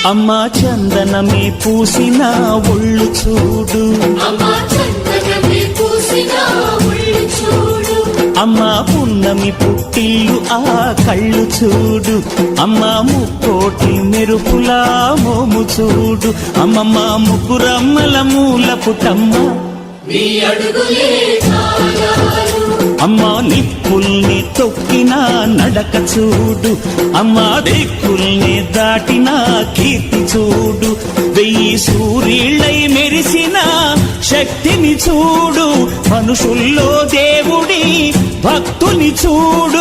అమ్మా చందనమే పూసిన ఒళ్ళు చూడు, అమ్మా పున్నమి పుట్టిల్లు ఆ కళ్ళు చూడు, అమ్మా ముక్కోటి మెరుపులా మోము చూడు, అమ్మమ్మ ముగ్గురమ్మల మూల పుటమ్మ అమ్మా నిప్పుల్ని తొక్కిన నడక చూడు, అమ్మా దిక్కుల్ని దాటిన కీర్తి చూడు, 1000 సూర్యుళ్ళై మెరిసిన శక్తిని చూడు, మనుషుల్లో దేవుడి భక్తుని చూడు.